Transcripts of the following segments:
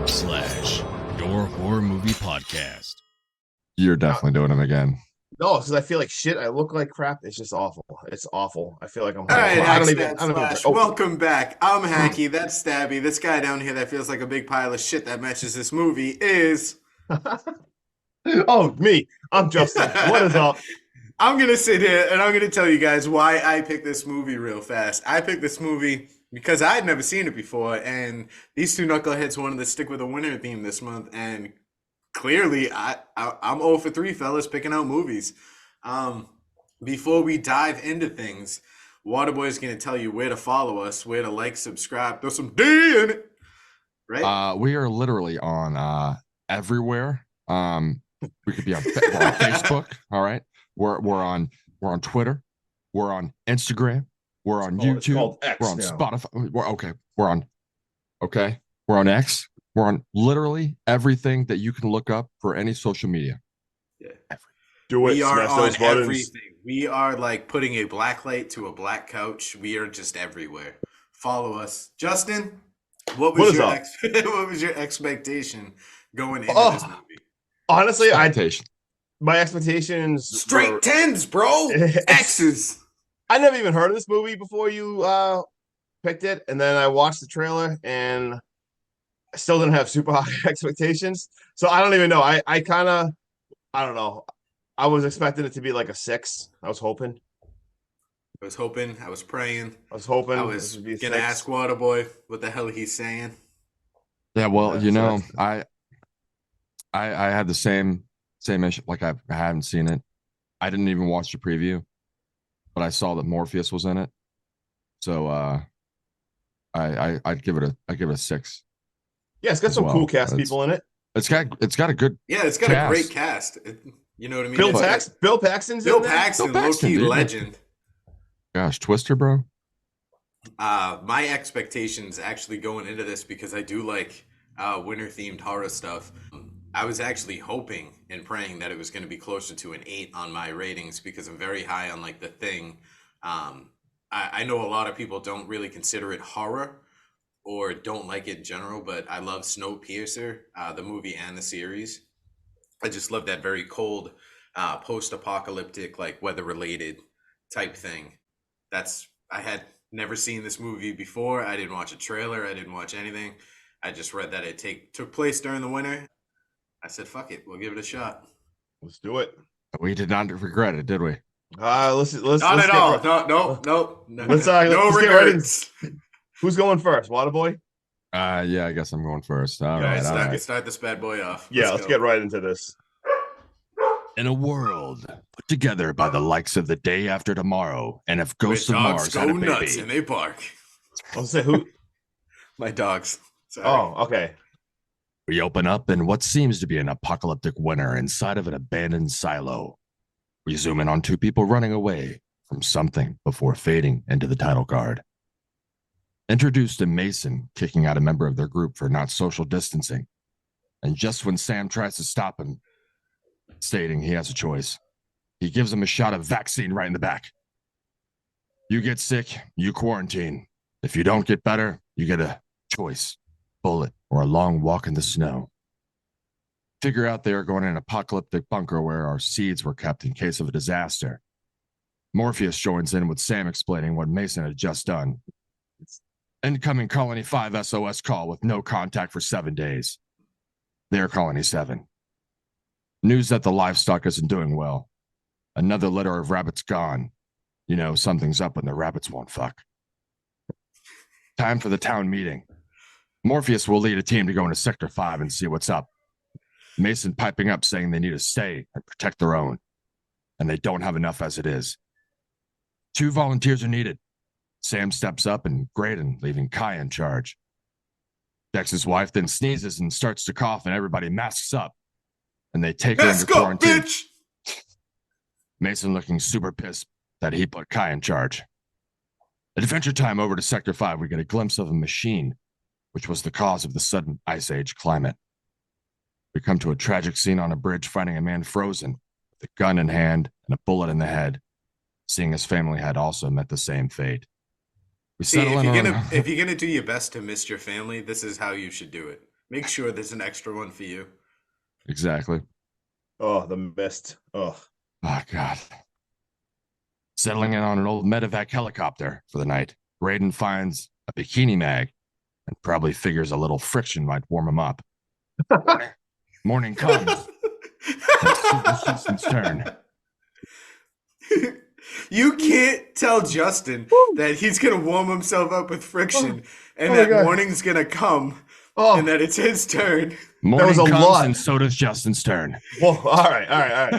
your horror movie podcast. You're definitely doing them again. No, because I feel like shit. I look like crap. It's just awful. It's awful. I feel like I'm. All right, I don't Hackstad even. Slash. Oh, Welcome back. I'm Hacky. That's Stabby. This guy down here that feels like a big pile of shit that matches this movie is. oh, me. I'm Justin. What is up? I'm going to sit here and I'm going to tell you guys why I picked this movie real fast. I picked this movie because I had never seen it before, and these two knuckleheads wanted to stick with a winter theme this month, and clearly I'm 0 for 3, fellas, picking out movies. Before we dive into things, Waterboy is going to tell you where to follow us, where to like, subscribe, throw some D in it, right? We are literally on everywhere. We could be on, we're on Facebook. All right, we're on Twitter, we're on Instagram, we're on YouTube, X we're on now. Spotify. We're on X. We're on literally everything that you can look up for any social media. Yeah. Do it. We are Smash on those buttons. everything. We are like putting a black light to a black couch. We are just everywhere. Follow us. Justin, what was your expectation going into this movie? Honestly, Expectation. my expectations Straight were, 10s, bro. X's. I never even heard of this movie before you picked it, and then I watched the trailer and I still didn't have super high expectations. So I don't even know. I don't know. I was expecting it to be like a 6. I was hoping. I was hoping. I was praying. I was hoping. I was this would be a gonna 6. ask Waterboy what the hell he's saying. Yeah, well, Yeah, you so know, that's- I had the same issue. Like I haven't seen it. I didn't even watch the preview, but I saw that Morpheus was in it. So I'd give it a 6. Yeah, it's got as some well. cool cast It's- people in it. It's got a good Yeah, it's got cast. a great cast. You know what I mean? Bill It's- Paxton's Bill in there. Paxton, Bill Paxton, low-key dude. legend. Gosh, Twister, bro. My expectations actually going into this, because I do like winter-themed horror stuff. I was actually hoping and praying that it was going to be closer to an 8 on my ratings, because I'm very high on like The Thing. I know a lot of people don't really consider it horror or don't like it in general, but I love Snowpiercer, the movie and the series. I just love that very cold, post-apocalyptic, like weather-related type thing. I had never seen this movie before. I didn't watch a trailer. I didn't watch anything. I just read that it took place during the winter. I said, fuck it, we'll give it a shot. Let's do it. We did not regret it, did we? Let's Not at all. No. Let's no get right regrets. Who's going first? Waterboy? Yeah, I guess I'm going first. All All right, right, all right. start this bad boy off. Yeah, let's go. get right into this. In a world put together by the likes of The Day After Tomorrow and If Where Ghosts of dogs Mars go Had a nuts Baby. and they bark. I'll say who. My dogs. Sorry. Oh, okay. We open up in what seems to be an apocalyptic winter inside of an abandoned silo. We zoom in on 2 people running away from something before fading into the title card. Introduced to Mason kicking out a member of their group for not social distancing. And just when Sam tries to stop him, stating he has a choice, he gives him a shot of vaccine right in the back. You get sick, you quarantine. If you don't get better, you get a choice, bullet, or a long walk in the snow. Figure out they are going in an apocalyptic bunker where our seeds were kept in case of a disaster. Morpheus joins in with Sam explaining what Mason had just done. Incoming Colony 5 SOS call with no contact for 7 days. They're Colony 7. News that the livestock isn't doing well. Another litter of rabbits gone. You know, something's up when the rabbits won't fuck. Time for the town meeting. Morpheus will lead a team to go into Sector 5 and see what's up. Mason piping up saying they need to stay and protect their own. And they don't have enough as it is. 2 volunteers are needed. Sam steps up and Graydon, leaving Kai in charge. Dex's wife then sneezes and starts to cough, and everybody masks up. And they take her Let's into go, quarantine. bitch! Mason looking super pissed that he put Kai in charge. At Adventure Time over to Sector 5, we get a glimpse of a machine, which was the cause of the sudden ice age climate. We come to a tragic scene on a bridge finding a man frozen, with a gun in hand and a bullet in the head, seeing his family had also met the same fate. We See, settle if in you're on gonna do your best to miss your family, this is how you should do it. Make sure there's an extra one for you. Exactly. Oh, the mist. Oh, Oh, God. Settling in on an old medevac helicopter for the night, Graydon finds a bikini mag and probably figures a little friction might warm him up. Morning comes. It's Justin's turn. You can't tell Justin that he's gonna warm himself up with friction, and Oh my that God. morning's gonna come, oh. and that it's his turn. Morning was a comes lot. and so does Justin's turn. Well, all right.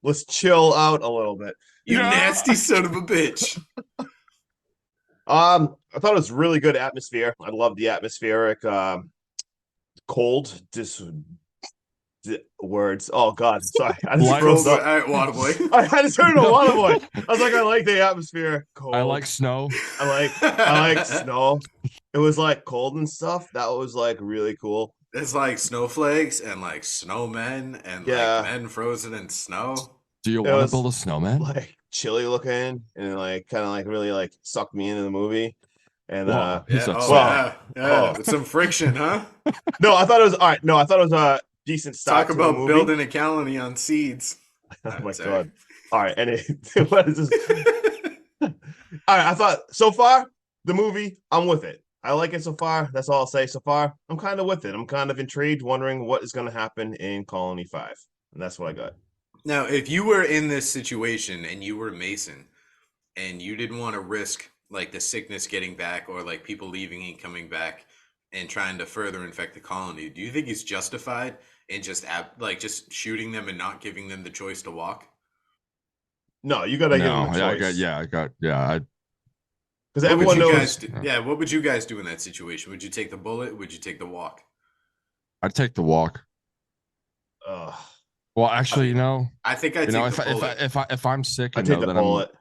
Let's chill out a little bit. You nasty son of a bitch. I thought it was really good atmosphere. I love the atmospheric, cold words. Oh God, sorry, I just Light froze All up. right, Waterboy. I had to turn to Waterboy. I was like, I like the atmosphere. Cold. I like snow. I like snow. It was like cold and stuff. That was like really cool. It's like snowflakes and like snowmen and Yeah. like men frozen in snow. Do you It want to was build a snowman? Like chilly looking and like kind of like really like sucked me into the movie. And Whoa, Yeah, he's oh, upset. yeah. With some friction, huh? no, I thought it was all right. No, I thought it was a decent start. Talk to the about movie. building a colony on seeds. Oh my Sorry. God. All right. And what is this? All right. I thought so far the movie, I'm with it. I like it so far. That's all I'll say so far. I'm kind of with it. I'm kind of intrigued, wondering what is going to happen in Colony 5. And that's what I got. Now, if you were in this situation and you were Mason and you didn't want to risk like the sickness getting back or like people leaving and coming back and trying to further infect the colony, do you think he's justified in just just shooting them and not giving them the choice to walk? No, you got to give them a I choice. Because What everyone would you knows. guys do? Yeah, what would you guys do in that situation? Would you take the bullet? Would you take the walk? I'd take the walk. Well, actually, I think I'd take the bullet. if I'm sick I and take know the that bullet.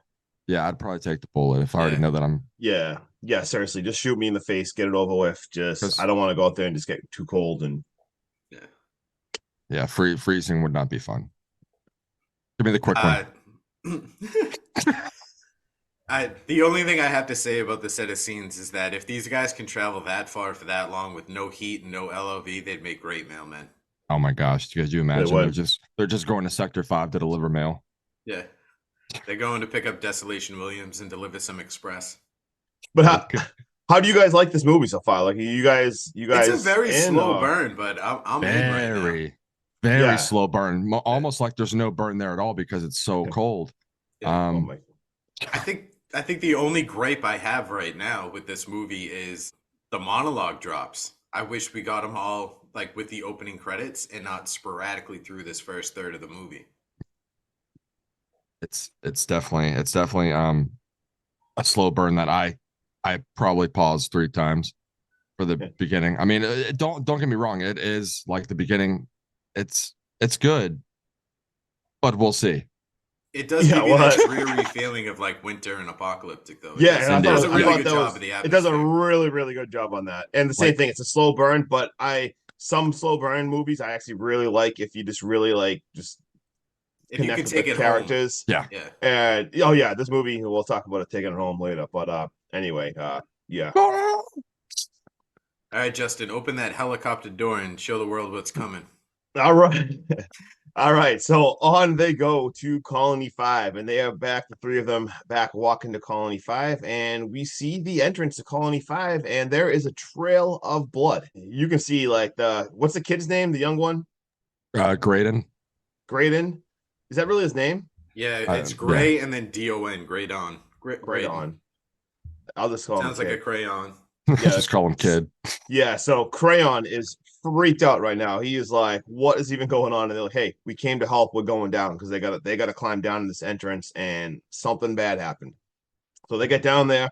yeah, I'd probably take the bullet if I already Yeah. know that I'm. Yeah. Seriously, just shoot me in the face, get it over with. I don't want to go out there and just get too cold and. Yeah, freezing would not be fun. Give me the quick one. The only thing I have to say about the set of scenes is that if these guys can travel that far for that long with no heat and no LOV, they'd make great mailmen. Oh my gosh, do you imagine they're just going to Sector 5 to deliver mail? Yeah. They're going to pick up Desolation Williams and deliver some express. But how do you guys like this movie so far? Like you guys It's a very slow burn, but I'm in right now. Very slow burn. Almost like there's no burn there at all because it's so cold. Yeah. I think the only gripe I have right now with this movie is the monologue drops. I wish we got them all like with the opening credits and not sporadically through this first third of the movie. It's definitely a slow burn that I probably paused 3 times for the beginning. I mean, don't get me wrong, it is like the beginning. It's good, but we'll see. It does give you that dreary feeling of like winter and apocalyptic, though. It does a really good job of the atmosphere. It does a really, really good job on that. And the same thing, it's a slow burn, but some slow burn movies I actually really like if you just really like if you can take it characters. Home. Yeah. And this movie, we'll talk about it taking it home later. But anyway, yeah. All right, Justin, open that helicopter door and show the world what's coming. All right. All right. So on they go to Colony 5, and they are back, the 3 of them back walking to Colony 5, and we see the entrance to Colony 5, and there is a trail of blood. You can see like what's the kid's name? The young one? Graydon. Graydon. Is that really his name? Yeah, it's Gray and then D-O-N, Graydon. Graydon. I'll just call him Sounds like a crayon. Yeah, just call him Kid. Yeah, so Crayon is freaked out right now. He is like, what is even going on? And they're like, hey, we came to help. We're going down because they gotta climb down in this entrance, and something bad happened. So they get down there,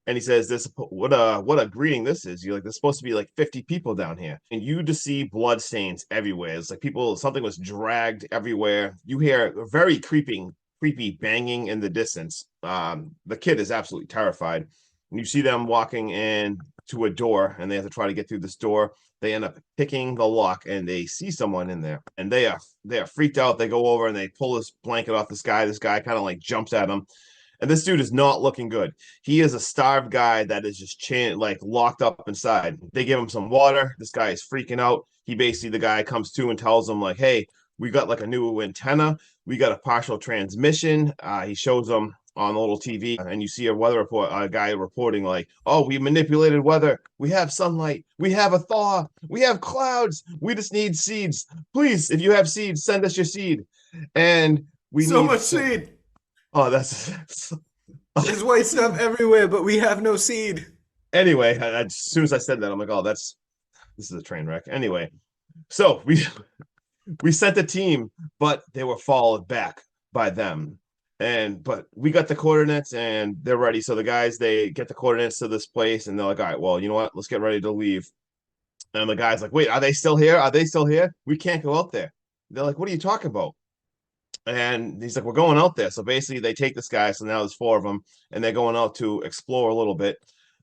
and he says, "This what a greeting this is. You're like, there's supposed to be like 50 people down here, and you just see blood stains everywhere. It's like something was dragged everywhere. You hear a very creepy banging in the distance. The kid is absolutely terrified. And you see them walking in to a door, and they have to try to get through this door. They end up picking the lock, and they see someone in there, and they are freaked out. They go over and they pull this blanket off this guy. This guy kind of like jumps at them, And this dude is not looking good. He is a starved guy that is just like locked up inside. They give him some water. This guy is freaking out. The guy comes to and tells him like, hey, we got like a new antenna. We got a partial transmission. He shows them on the little TV, and you see a weather report, a guy reporting like, oh, we manipulated weather. We have sunlight. We have a thaw. We have clouds. We just need seeds. Please, if you have seeds, send us your seed. And we So need much seed. Oh, that's There's white stuff everywhere, but we have no seed. anyway. As soon as I said that, I'm like, oh, this is a train wreck. Anyway, so we sent a team, but they were followed back by them. But we got the coordinates and they're ready. So the guys, they get the coordinates to this place and they're like, all right, well, you know what? Let's get ready to leave. And the guy's like, wait, are they still here? Are they still here? We can't go out there. They're like, what are you talking about? And he's like, we're going out there. So basically they take this guy. So now there's 4 of them and they're going out to explore a little bit.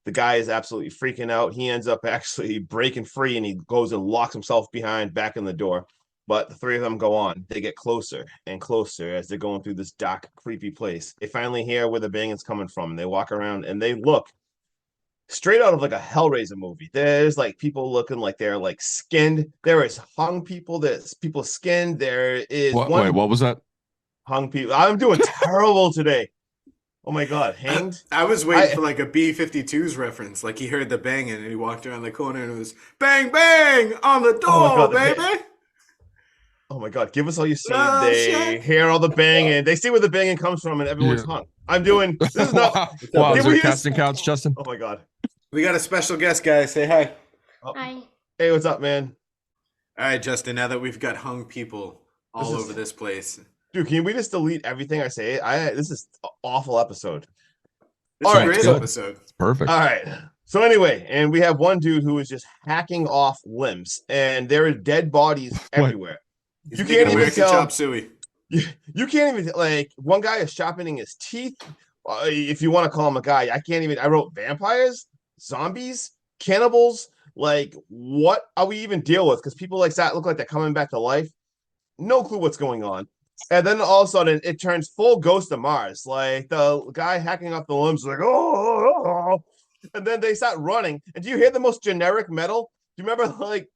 The guy is absolutely freaking out. He ends up actually breaking free and he goes and locks himself behind back in the door. But the 3 of them go on. They get closer and closer as they're going through this dark, creepy place. They finally hear where the banging's coming from. They walk around and they look straight out of like a Hellraiser movie. There's like people looking like they're like skinned. There is hung people. There's people skinned. There is Wait, what was that? hung people. I'm doing terrible today. Oh my god, hanged. I was waiting for like a B-52s reference. Like he heard the banging and he walked around the corner and it was bang bang on the door, baby. Oh my god, give us all your seed. Oh, They shit. hear all the banging. They see where the banging comes from, and everyone's hung. I'm doing this is not. Wow, is Can we there just- casting couch, Justin? Oh my god. We got a special guest, guys. Say hi. Oh. Hi. Hey, what's up, man? All right, Justin. Now that we've got hung people all This is- over this place, Dude, can we just delete everything I say? This is an awful episode. this All is a right, great so- episode. Perfect. All right. So anyway, and we have one dude who is just hacking off limbs, and there are dead bodies everywhere. He's You making can't even American tell. chop suey. You can't even like one guy is sharpening his teeth. If you want to call him a guy, I can't even. I wrote vampires, zombies, cannibals. Like, what are we even deal with? Because people like that look like they're coming back to life. No clue what's going on. And then all of a sudden, it turns full Ghost of Mars. Like the guy hacking off the limbs, is like oh, and then they start running. And do you hear the most generic metal? Do you remember like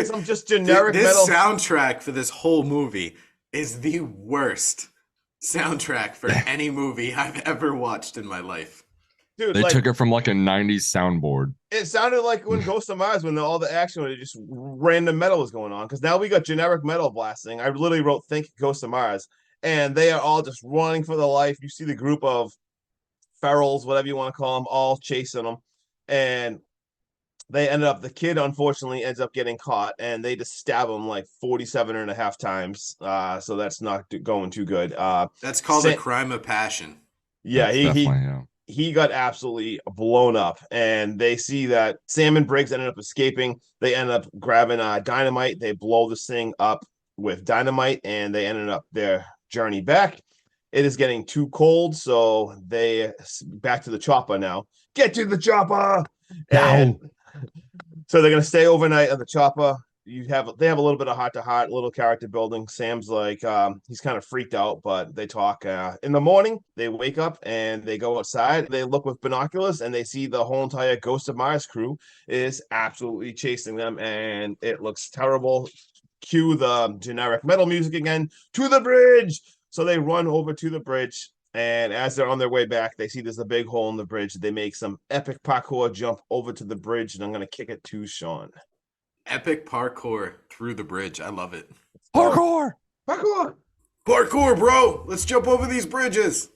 some just generic This metal? soundtrack for this whole movie is the worst soundtrack for any movie I've ever watched in my life. Dude, They like, took it from like a 90s soundboard. it sounded like when Ghost of Mars, when all the action, when it just random metal was going on. Because now we got generic metal blasting. I literally wrote "Think Ghost of Mars," and they are all just running for their life. You see the group of ferals, whatever you want to call them, all chasing them, and they ended up. The kid unfortunately ends up getting caught, and they just stab him like 47 and a half times. So that's not going too good. That's called a crime of passion. Yeah, That's he definitely, yeah. he got absolutely blown up, and they see that Sam and Briggs ended up escaping. They ended up grabbing dynamite. They blow this thing up with dynamite, and they ended up their journey back. It is getting too cold, so they back to the chopper now. Get to the chopper! And so they're gonna stay overnight on the chopper. They have a little bit of heart to heart, little character building. Sam's like he's kind of freaked out, but they talk in the morning. They wake up and they go outside. They look with binoculars and they see the whole entire Ghost of Mars crew is absolutely chasing them, and it looks terrible. Cue the generic metal music again. To the bridge. So they run over to the bridge, and as they're on their way back, they see there's a big hole in the bridge. They make some epic parkour jump over to the bridge, and I'm gonna kick it to Sean. Epic parkour through the bridge. I love it. Parkour! Parkour! Parkour, bro. Let's jump over these bridges.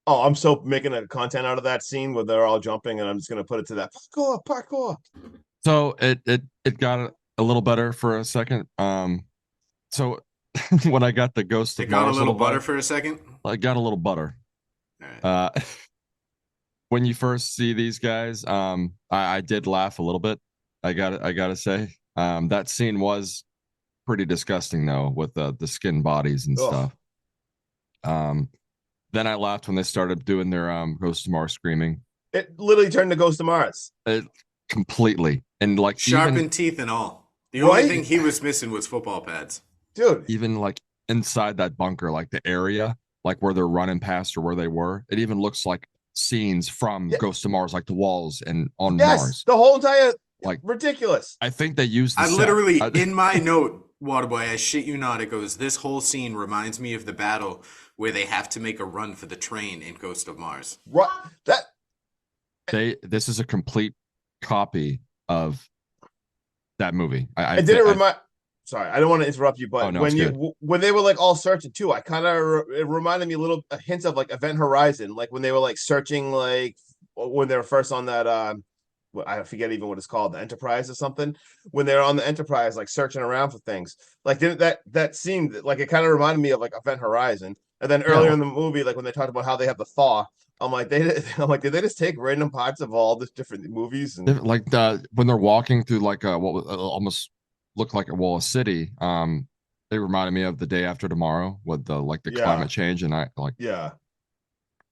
Oh, I'm so making a content out of that scene where they're all jumping, and I'm just gonna put it to that parkour. So it got a little better for a second. So when I got the Ghost It of got a Mars little butter vibe, for a second. I got a little butter. All right. When you first see these guys, I did laugh a little bit. I gotta say, that scene was pretty disgusting though, with the skin bodies and Ugh. stuff. Then I laughed when they started doing their Ghost of Mars screaming. It literally turned to Ghost of Mars. Completely, and like Sharpened teeth and all. The Right? only thing he was missing was football pads. Dude, even like inside that bunker, like the area, like where they're running past or where they were. It even looks like scenes from Ghost of Mars, like the walls and on Mars. The whole entire Like ridiculous. I think they used the I set. literally in my note, Waterboy, I shit you not, it goes, this whole scene reminds me of the battle where they have to make a run for the train in Ghost of Mars. Right. This is a complete copy of that movie. I didn't remind. Sorry, I don't want to interrupt you, but when they were like all searching too, I kind of it reminded me a hint of like Event Horizon, like when they were like searching, like when they were first on that I forget even what it's called, the Enterprise or something. When they're on the Enterprise, like searching around for things, like that seemed like it kind of reminded me of like Event Horizon. And then earlier in the movie, like when they talked about how they have the thaw, I'm like, did they just take random parts of all the different movies? And like when they're walking through like what almost looked like a city, they reminded me of The Day After Tomorrow with the climate change, and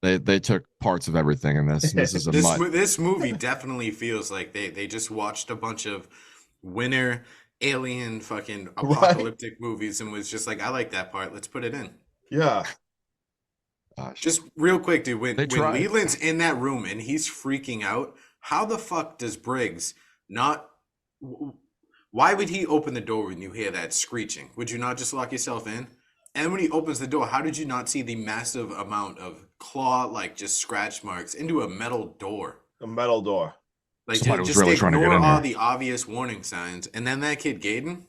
they took parts of everything in this. This is this movie definitely feels like they just watched a bunch of winter alien fucking apocalyptic movies and was just like, I like that part, let's put it in. Yeah. Just real quick, dude, when Leland's in that room and he's freaking out, how the fuck does Briggs not... Why would he open the door when you hear that screeching? Would you not just lock yourself in? And when he opens the door, how did you not see the massive amount of just scratch marks into a metal door? A metal door. Like, just really ignore all the obvious warning signs. And then that kid, Graydon,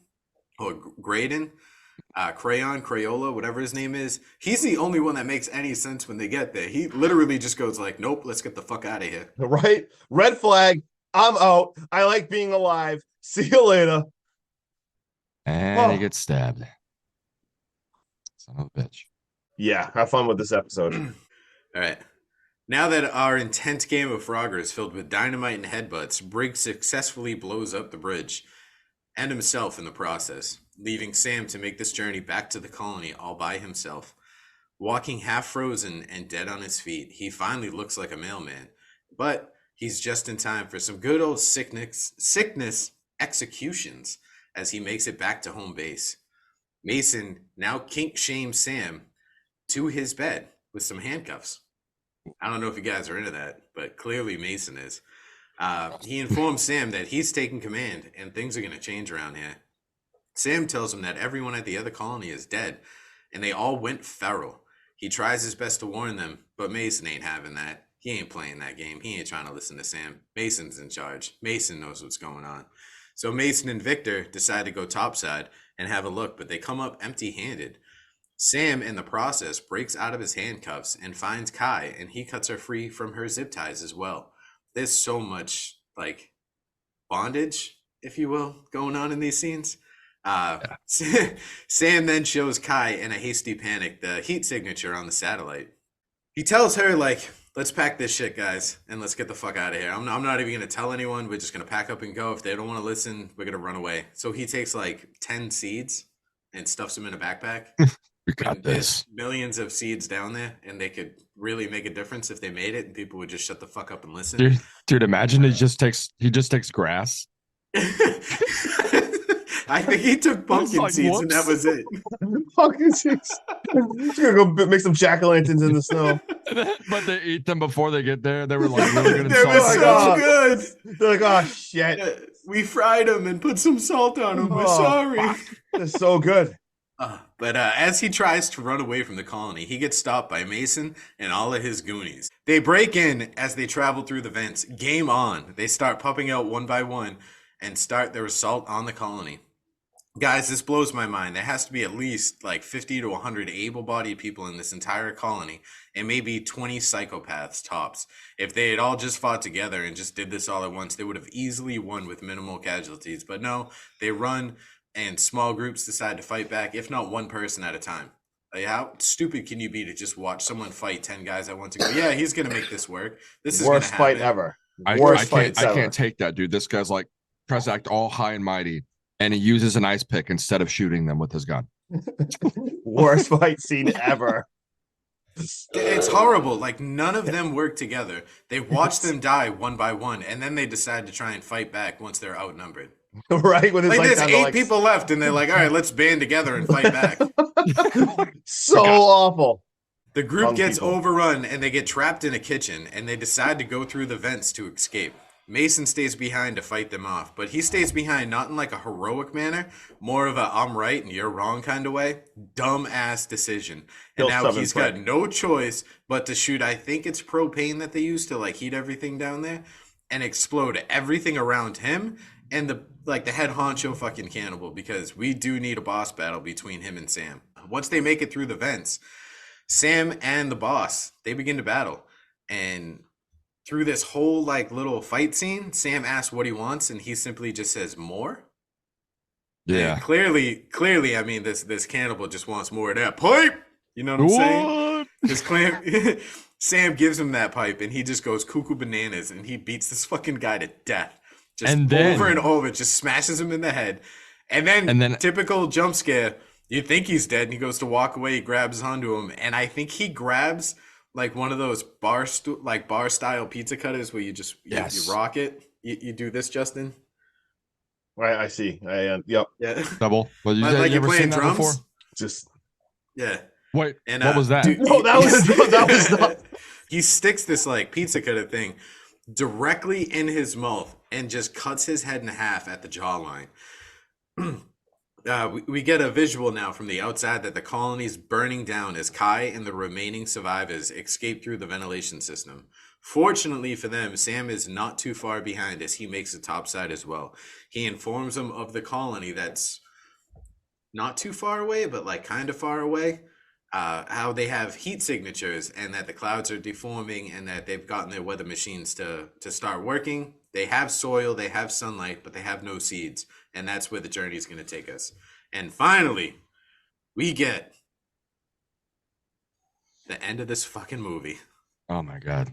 Crayola, whatever his name is, he's the only one that makes any sense when they get there. He literally just goes like, nope, let's get the fuck out of here. Right? Red flag. I'm out. I like being alive. See you later. And he gets stabbed. Son of a bitch. Yeah, have fun with this episode. All right. Now that our intense game of Frogger is filled with dynamite and headbutts, Briggs successfully blows up the bridge and himself in the process, leaving Sam to make this journey back to the colony all by himself. Walking half frozen and dead on his feet, he finally looks like a mailman, but he's just in time for some good old sickness executions as he makes it back to home base. Mason now kink shames Sam to his bed with some handcuffs. I don't know if you guys are into that, but clearly Mason is. He informs Sam that he's taking command and things are going to change around here. Sam tells him that everyone at the other colony is dead and they all went feral. He tries his best to warn them, but Mason ain't having that. He ain't playing that game. He ain't trying to listen to Sam. Mason's in charge. Mason knows what's going on. So Mason and Victor decide to go topside and have a look, but they come up empty-handed. Sam, in the process, breaks out of his handcuffs and finds Kai, and he cuts her free from her zip ties as well. There's so much, bondage, if you will, going on in these scenes. Sam then shows Kai, in a hasty panic, the heat signature on the satellite. He tells her, let's pack this shit, guys, and let's get the fuck out of here. I'm not even going to tell anyone. We're just going to pack up and go. If they don't want to listen, we're going to run away. So he takes 10 seeds and stuffs them in a backpack. We got this. Millions of seeds down there, and they could really make a difference if they made it, and people would just shut the fuck up and listen. Dude, imagine he just takes grass. I think he took pumpkin seeds, and that was it. Pumpkin seeds. He's gonna go make some jack-o'-lanterns in the snow. But they eat them before they get there. They were really good. They were so good. They're like, oh shit. We fried them and put some salt on them. We're sorry. Fuck. They're so good. But as he tries to run away from the colony, he gets stopped by Mason and all of his goonies. They break in as they travel through the vents. Game on. They start popping out one by one and start their assault on the colony. Guys, this blows my mind. There has to be at least 50 to 100 able-bodied people in this entire colony and maybe 20 psychopaths tops. If they had all just fought together and just did this all at once, they would have easily won with minimal casualties. But no, they run and small groups decide to fight back, if not one person at a time. How stupid can you be to just watch someone fight 10 guys at once and go, yeah, he's going to make this work. This is worst fight ever. I can't take that, dude. This guy's tries to act all high and mighty, and he uses an ice pick instead of shooting them with his gun. Worst fight scene ever. It's horrible. None of them work together. They watch them die one by one, and then they decide to try and fight back once they're outnumbered. Right? When it's there's 8 people left, and they're all right, let's band together and fight back. So awful. The group Young gets people. overrun and they get trapped in a kitchen and they decide to go through the vents to escape. Mason stays behind to fight them off, but he stays behind not in like a heroic manner, more of a I'm right and you're wrong kind of way. Dumb ass decision. And Still now stubborn he's got prick. no choice but to shoot, I think it's propane that they use to like heat everything down there and explode everything around him and the head honcho fucking cannibal, because we do need a boss battle between him and Sam. Once they make it through the vents, Sam and the boss, they begin to battle. And through this whole like little fight scene, Sam asks what he wants and he simply just says more. Yeah. And clearly, I mean, this cannibal just wants more of that pipe. You know what I'm saying? What? His clan Sam gives him that pipe and he just goes cuckoo bananas and he beats this fucking guy to death. Just And then- over and over, just smashes him in the head. And then typical jump scare, you think he's dead and he goes to walk away, he grabs onto him, and I think he grabs like one of those bar style pizza cutters where you just you rock it. You do this, Justin? Right, I see. Yep. Yeah. Double. Well, you, Like you you're ever playing seen that drums? before? Just Yeah. Wait, And what was that? dude, No, that was not. He sticks this like pizza cutter thing directly in his mouth and just cuts his head in half at the jawline. We get a visual now from the outside that the colony's burning down as Kai and the remaining survivors escape through the ventilation system. Fortunately for them, Sam is not too far behind as he makes it topside as well. He informs them of the colony that's not too far away, but like kind of far away. How they have heat signatures and that the clouds are deforming and that they've gotten their weather machines to start working. They have soil, they have sunlight, but they have no seeds. And that's where the journey is going to take us. And finally, we get the end of this fucking movie. Oh my God.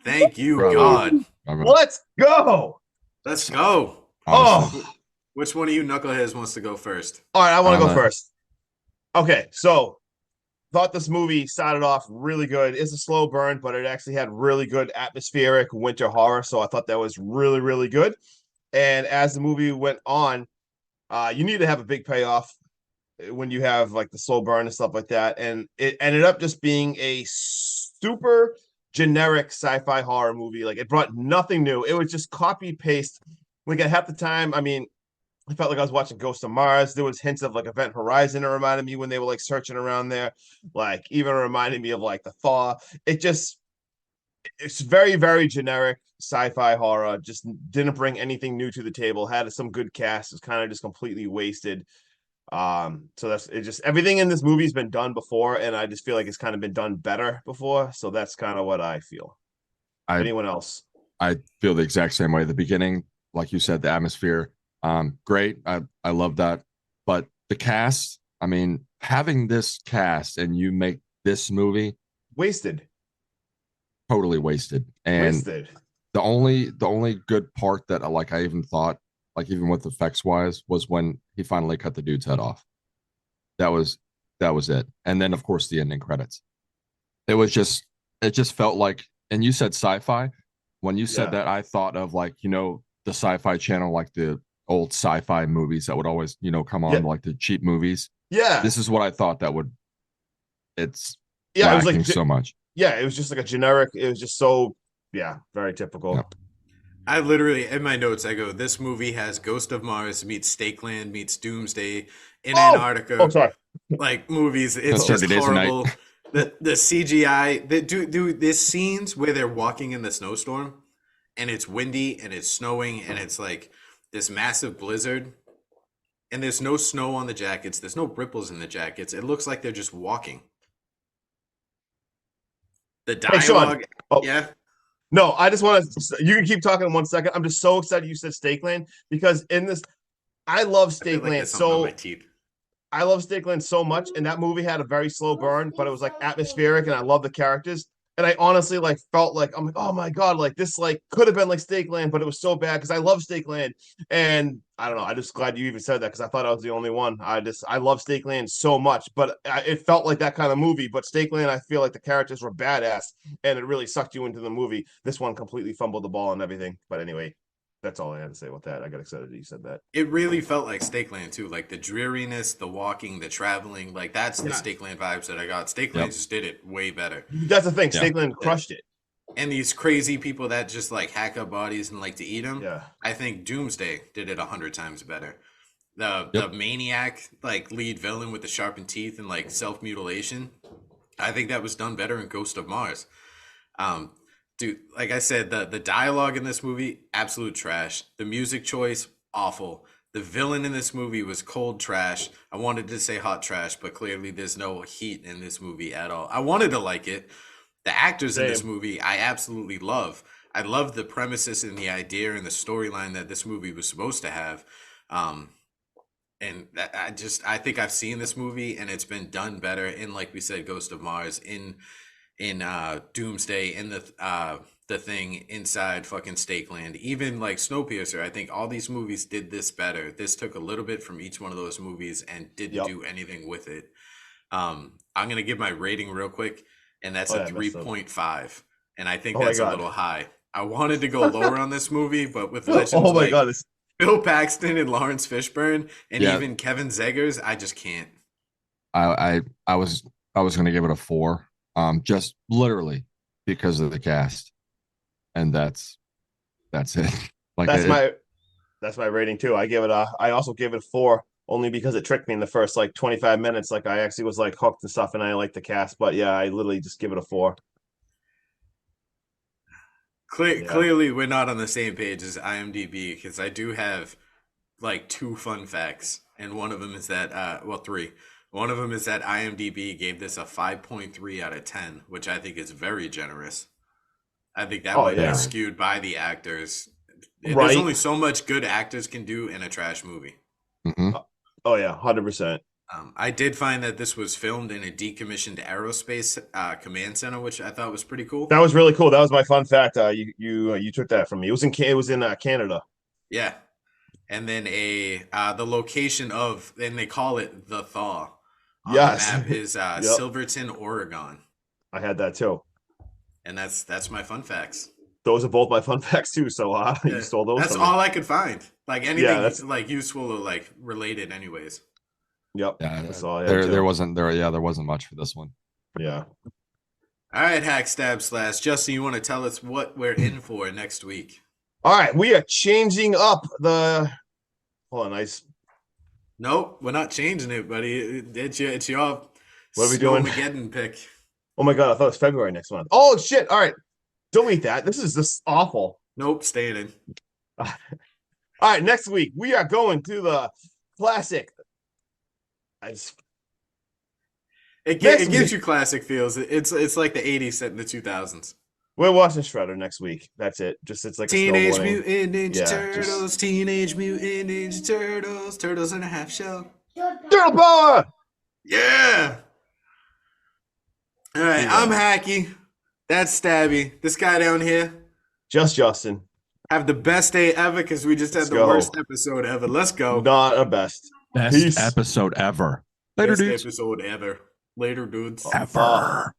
Thank you, Bravo. God. Let's go. Let's go. Honestly. Oh, Which one of you knuckleheads wants to go first? all right. I want to go I'm a- first. Okay, so thought this movie started off really good. It's a slow burn, but it actually had really good atmospheric winter horror. So I thought that was really, really good. And as the movie went on, you need to have a big payoff when you have like the slow burn and stuff like that. And it ended up just being a super generic sci-fi horror movie. Like it brought nothing new. It was just copy paste. Like at half the time, I mean, I felt like I was watching Ghost of Mars. There was hints of like Event Horizon. It reminded me when they were like searching around there, like even reminded me of like the Thaw. It's very, very generic sci-fi horror. Just didn't bring anything new to the table. Had some good cast. It's kind of just completely wasted. So that's it. Just everything in this movie's been done before, and I just feel like it's kind of been done better before. So that's kind of what I feel. Anyone else? I feel the exact same way. The beginning, like you said, the atmosphere, great. I love that. But the cast, I mean, having this cast and you make this movie Wasted. totally wasted. And Wasted. the only good part that I even thought, like even with effects wise, was when he finally cut the dude's head off. That was it. And then of course the ending credits. It just felt like, and you said sci-fi. When you said that, I thought of like, the Sci-Fi Channel, like the old sci-fi movies that would always, come on, like the cheap movies. Yeah. This is what I thought that would. It's It was lacking like so much. it was just like a generic. It was just so very typical. Yep. I literally, in my notes, I go, this movie has Ghost of Mars meets Stakeland meets Doomsday in Antarctica. Oh, sorry. Like movies. It's That's just 30 Days a Night. horrible. The CGI, there's scenes where they're walking in the snowstorm and it's windy and it's snowing and it's like this massive blizzard and there's no snow on the jackets. There's no ripples in the jackets. It looks like they're just walking. The Hey, Sean. dialogue. Oh. Yeah. No, I just want to. You can keep talking in 1 second. I'm just so excited you said Stakeland because in this, I love I feel like Stakeland there's something on so. my teeth. I love Stakeland so much, and that movie had a very slow burn, but it was like atmospheric, and I love the characters. And I honestly like felt like I'm like, oh my god, like this like could have been like Stakeland, but it was so bad because I love Stakeland, and I don't know. I'm just glad you even said that because I thought I was the only one. I love Stakeland so much, but it felt like that kind of movie. But Stakeland, I feel like the characters were badass, and it really sucked you into the movie. This one completely fumbled the ball and everything. But anyway, That's all I had to say about that. I got excited that you said that. It really felt like Stakeland too, like the dreariness, the walking, the traveling. Like that's the Yeah. Stakeland vibes that I got. Stakeland just did it way better. That's the thing. Yeah. Stakeland crushed it. And these crazy people that just like hack up bodies and like to eat them. Yeah. I think Doomsday did it 100 times better. The maniac like lead villain with the sharpened teeth and like self mutilation. I think that was done better in Ghost of Mars. Dude, like I said, the dialogue in this movie, absolute trash. The music choice, awful. The villain in this movie was cold trash. I wanted to say hot trash, but clearly there's no heat in this movie at all. I wanted to like it. The actors in this movie, I absolutely love. I love the premises and the idea and the storyline that this movie was supposed to have. And I think I've seen this movie and it's been done better in, like we said, Ghost of Mars, in Doomsday, in the Thing, inside fucking Stakeland, even like Snowpiercer. I think all these movies did this better. This took a little bit from each one of those movies and didn't do anything with it. I'm gonna give my rating real quick, and that's a 3.5, and I think that's a little high. I wanted to go lower on this movie, but with legends Bill Paxton and Lawrence Fishburne and even Kevin Zegers, I just can't. I was gonna give it a 4. Just literally because of the cast, and that's it. Like that's my rating too. I also gave it a 4 only because it tricked me in the first like 25 minutes. Like I actually was like hooked and stuff, and I liked the cast. But yeah, I literally just give it a 4. Clearly, we're not on the same page as IMDb, because I do have like 2 fun facts, and one of them is that 3. One of them is that IMDb gave this a 5.3 out of 10, which I think is very generous. I think that might be skewed by the actors. There's only so much good actors can do in a trash movie. Mm-hmm. Oh yeah, 100%. I did find that this was filmed in a decommissioned aerospace command center, which I thought was pretty cool. That was really cool. That was my fun fact. You took that from me. It was in Canada. Yeah, and then the location of, and they call it the Thaw. On the map is Silverton, Oregon. I had that too. And that's my fun facts. Those are both my fun facts too. So you stole those. That's all I could find. Like anything like useful or like related, anyways. Yep. Yeah. That's all I had there wasn't much for this one. Yeah. All right, Hack Stab Slash. Justin, you want to tell us what we're in for next week? All right, we are changing up the. Hold on, Nope, we're not changing it, buddy. It's your what are we doing? Snowmageddon pick. Oh my god, I thought it was February next month. Oh shit! All right, delete that. This is just awful. Nope, staying in. All right, next week we are going to the classic. It gives you classic feels. It's like the 80s set in the 2000s. We're watching Shredder next week. That's it. It's like Teenage Mutant Ninja Turtles, Teenage Mutant Ninja Turtles, Turtles in a Half Shell. Turtle power! Yeah! All right, I'm Hacky. That's Stabby. This guy down here. Just Justin. Have the best day ever, because we just had the worst episode ever. Let's go. Not a best. Best episode ever. Later, best dudes. episode ever. Later, dudes. Ever.